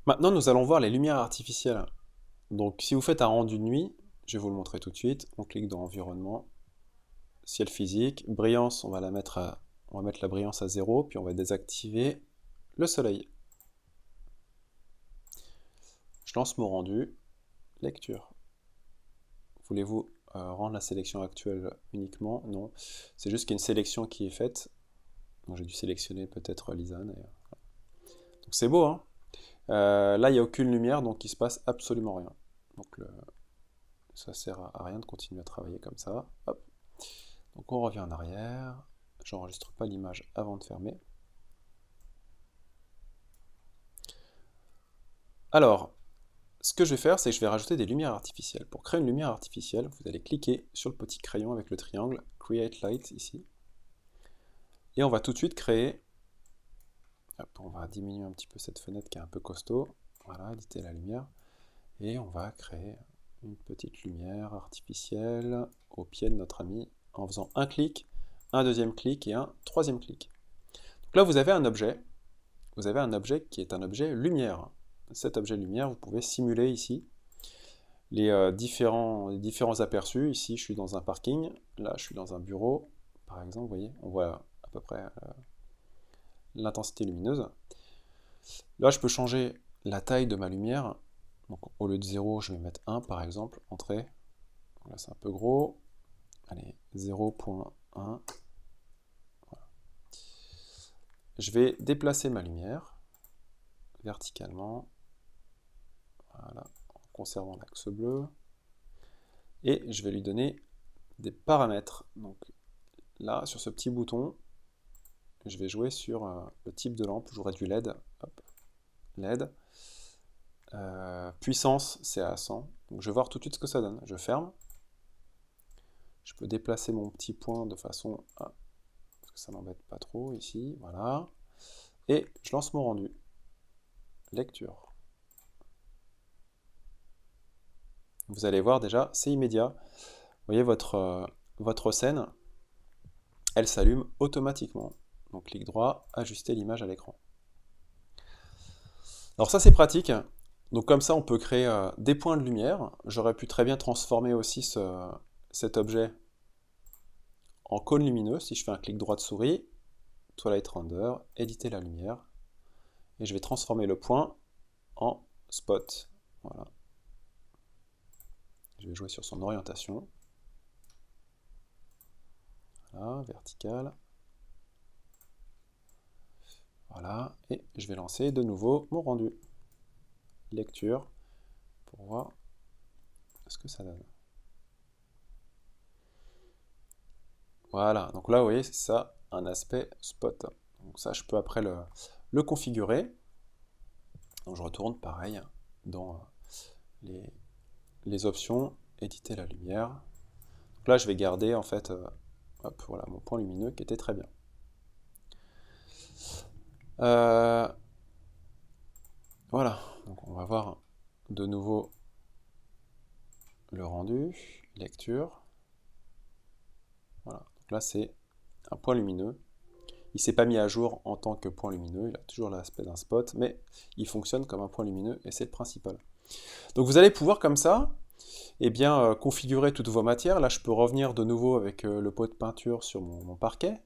Maintenant, nous allons voir les lumières artificielles. Donc, si vous faites un rendu de nuit, je vais vous le montrer tout de suite. On clique dans Environnement, Ciel physique, Brillance, on va mettre la brillance à 0, puis on va désactiver le soleil. Je lance mon rendu, lecture. Voulez-vous rendre la sélection actuelle uniquement? Non, c'est juste qu'il y a une sélection qui est faite. Donc j'ai dû sélectionner peut-être Lisanne. Donc c'est beau, hein? Là, il n'y a aucune lumière, donc il ne se passe absolument rien. Donc ça sert à rien de continuer à travailler comme ça. Hop. Donc on revient en arrière. J'enregistre pas l'image avant de fermer. Alors, ce que je vais faire, c'est que je vais rajouter des lumières artificielles. Pour créer une lumière artificielle, vous allez cliquer sur le petit crayon avec le triangle Create Light ici. Et on va tout de suite créer. Hop, on va diminuer un petit peu cette fenêtre qui est un peu costaud. Voilà, éditer la lumière. Et on va créer une petite lumière artificielle au pied de notre ami en faisant un clic, un deuxième clic et un troisième clic. Donc là, vous avez un objet. Vous avez un objet qui est un objet lumière. Cet objet lumière, vous pouvez simuler ici les différents aperçus. Ici, je suis dans un parking. Là, je suis dans un bureau. Par exemple, vous voyez, on voit à peu près l'intensité lumineuse. Là, je peux changer la taille de ma lumière. Donc, au lieu de 0, je vais mettre 1 par exemple, entrée. Là, c'est un peu gros. Allez, 0.1. Voilà. Je vais déplacer ma lumière verticalement. Voilà, en conservant l'axe bleu. Et je vais lui donner des paramètres. Donc là, sur ce petit bouton, je vais jouer sur le type de lampe. J'aurai du LED. Hop, LED. Puissance, c'est à 100. Donc je vais voir tout de suite ce que ça donne. Je ferme. Je peux déplacer mon petit point de façon à ce que ça n'embête pas trop ici. Voilà. Et je lance mon rendu. Lecture. Vous allez voir déjà, c'est immédiat. Vous voyez votre scène, elle s'allume automatiquement. Donc clic droit, ajuster l'image à l'écran. Alors ça c'est pratique. Donc comme ça on peut créer des points de lumière. J'aurais pu très bien transformer aussi cet objet en cône lumineux. Si je fais un clic droit de souris, Twilight Render, éditer la lumière. Et je vais transformer le point en spot. Voilà. Je vais jouer sur son orientation. Voilà, verticale. Voilà, et je vais lancer de nouveau mon rendu. Lecture, pour voir ce que ça donne. Voilà, donc là, vous voyez, c'est ça, un aspect spot. Donc ça, je peux après le configurer. Donc je retourne, pareil, dans les options, éditer la lumière. Donc là, je vais garder, en fait, hop, voilà, mon point lumineux qui était très bien. Voilà, donc on va voir de nouveau le rendu, lecture. Voilà, donc là c'est un point lumineux. Il ne s'est pas mis à jour en tant que point lumineux, il a toujours l'aspect d'un spot, mais il fonctionne comme un point lumineux et c'est le principal. Donc vous allez pouvoir comme ça, eh bien, configurer toutes vos matières. Là je peux revenir de nouveau avec le pot de peinture sur mon parquet.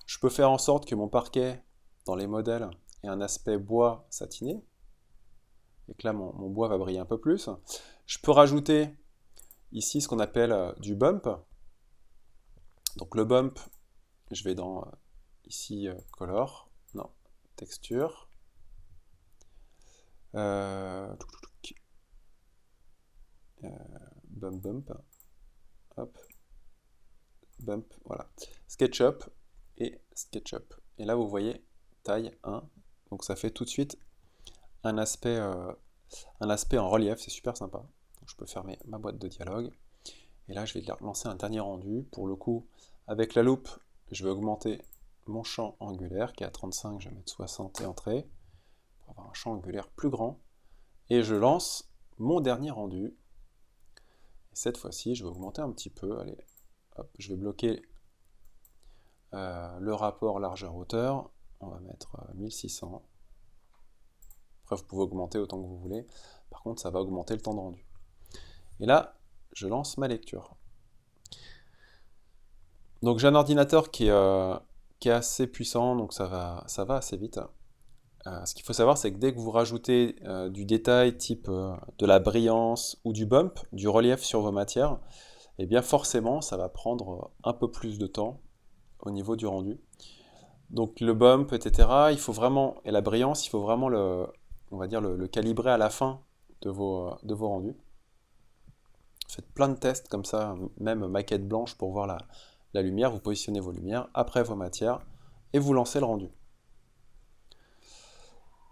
Je peux faire en sorte que mon parquet, dans les modèles, ait un aspect bois satiné, et que là mon bois va briller un peu plus. Je peux rajouter ici ce qu'on appelle du bump. Donc le bump, je vais dans ici color, non, texture, euh, bump bump, hop, bump, voilà, SketchUp et SketchUp. Et là vous voyez taille 1, donc ça fait tout de suite un aspect, en relief, c'est super sympa. Donc je peux fermer ma boîte de dialogue. Et là je vais lancer un dernier rendu. Pour le coup, avec la loupe, je vais augmenter mon champ angulaire qui est à 35, je vais mettre 60 et entrée, pour avoir un champ angulaire plus grand. Et je lance mon dernier rendu. Et cette fois-ci, je vais augmenter un petit peu. Allez, hop, je vais bloquer le rapport largeur-hauteur. On va mettre 1600. Après, vous pouvez augmenter autant que vous voulez. Par contre, ça va augmenter le temps de rendu. Et là, je lance ma lecture. Donc j'ai un ordinateur qui est assez puissant, donc ça va assez vite. Ce qu'il faut savoir, c'est que dès que vous rajoutez du détail type de la brillance ou du bump, du relief sur vos matières, eh bien forcément, ça va prendre un peu plus de temps au niveau du rendu. Donc le bump, etc., il faut vraiment, et la brillance, il faut vraiment on va dire le calibrer à la fin de vos rendus. Faites plein de tests comme ça, même maquette blanche pour voir la lumière. Vous positionnez vos lumières après vos matières et vous lancez le rendu.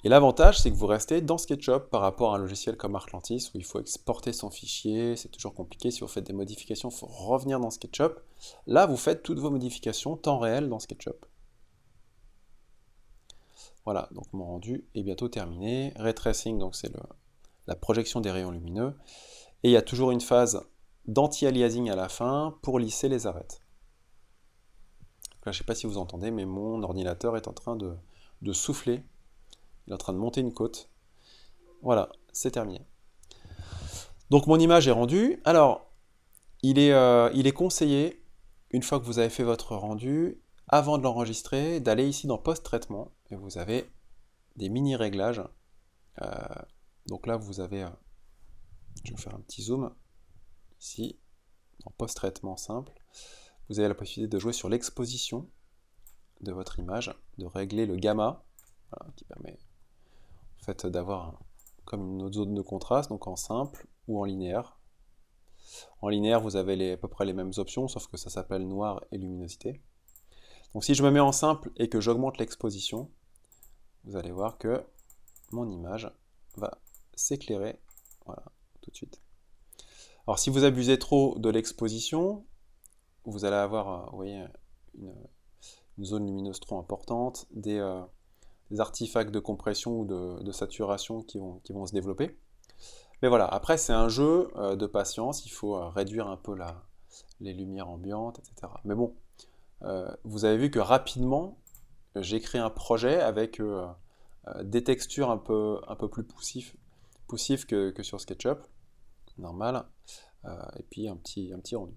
Et l'avantage, c'est que vous restez dans SketchUp par rapport à un logiciel comme Artlantis où il faut exporter son fichier, c'est toujours compliqué. Si vous faites des modifications, il faut revenir dans SketchUp. Là, vous faites toutes vos modifications temps réel dans SketchUp. Voilà, donc mon rendu est bientôt terminé. Ray tracing, donc c'est la projection des rayons lumineux. Et il y a toujours une phase d'anti-aliasing à la fin pour lisser les arêtes. Là, je ne sais pas si vous entendez, mais mon ordinateur est en train de souffler. Il est en train de monter une côte. Voilà, c'est terminé. Donc mon image est rendue. Alors, il est conseillé, une fois que vous avez fait votre rendu, avant de l'enregistrer, d'aller ici dans Post-traitement. Et vous avez des mini-réglages. Donc là, vous avez... je vais faire un petit zoom. Ici, dans Post-traitement simple, vous avez la possibilité de jouer sur l'exposition de votre image, de régler le gamma, voilà, qui permet en fait d'avoir comme une autre zone de contraste, donc en simple ou en linéaire. En linéaire, vous avez à peu près les mêmes options, sauf que ça s'appelle noir et luminosité. Donc si je me mets en simple et que j'augmente l'exposition, vous allez voir que mon image va s'éclairer, voilà, tout de suite. Alors si vous abusez trop de l'exposition, vous allez avoir, vous voyez, une zone lumineuse trop importante, des artefacts de compression ou de saturation qui vont se développer. Mais voilà, après c'est un jeu de patience, il faut réduire un peu les lumières ambiantes, etc. Mais bon, vous avez vu que rapidement, j'ai créé un projet avec des textures un peu plus poussives que sur SketchUp, normal, et puis un petit rendu.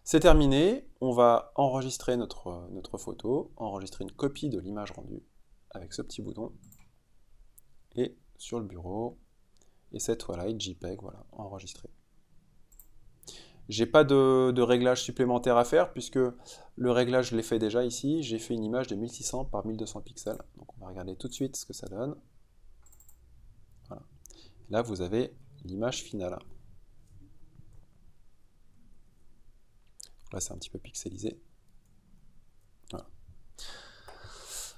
C'est terminé, on va enregistrer notre photo, enregistrer une copie de l'image rendue avec ce petit bouton, et sur le bureau, et cette Twilight JPEG, voilà, enregistrée. J'ai pas de réglage supplémentaire à faire, puisque le réglage je l'ai fait déjà ici, j'ai fait une image de 1600 par 1200 pixels, donc on va regarder tout de suite ce que ça donne. Voilà. Là vous avez l'image finale. Là c'est un petit peu pixelisé. Voilà.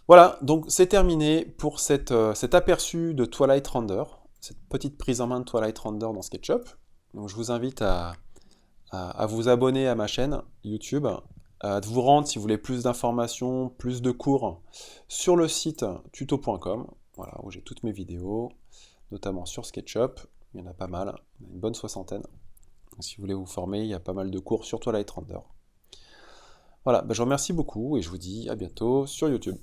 Voilà, donc c'est terminé pour cet aperçu de Twilight Render, cette petite prise en main de Twilight Render dans SketchUp. Donc je vous invite à vous abonner à ma chaîne YouTube, à vous rendre si vous voulez plus d'informations, plus de cours sur le site tuto.com, voilà, où j'ai toutes mes vidéos, notamment sur SketchUp, il y en a pas mal, il y en a une bonne 60aine. Donc, si vous voulez vous former, il y a pas mal de cours sur Twilight Render. Voilà, je vous remercie beaucoup et je vous dis à bientôt sur YouTube.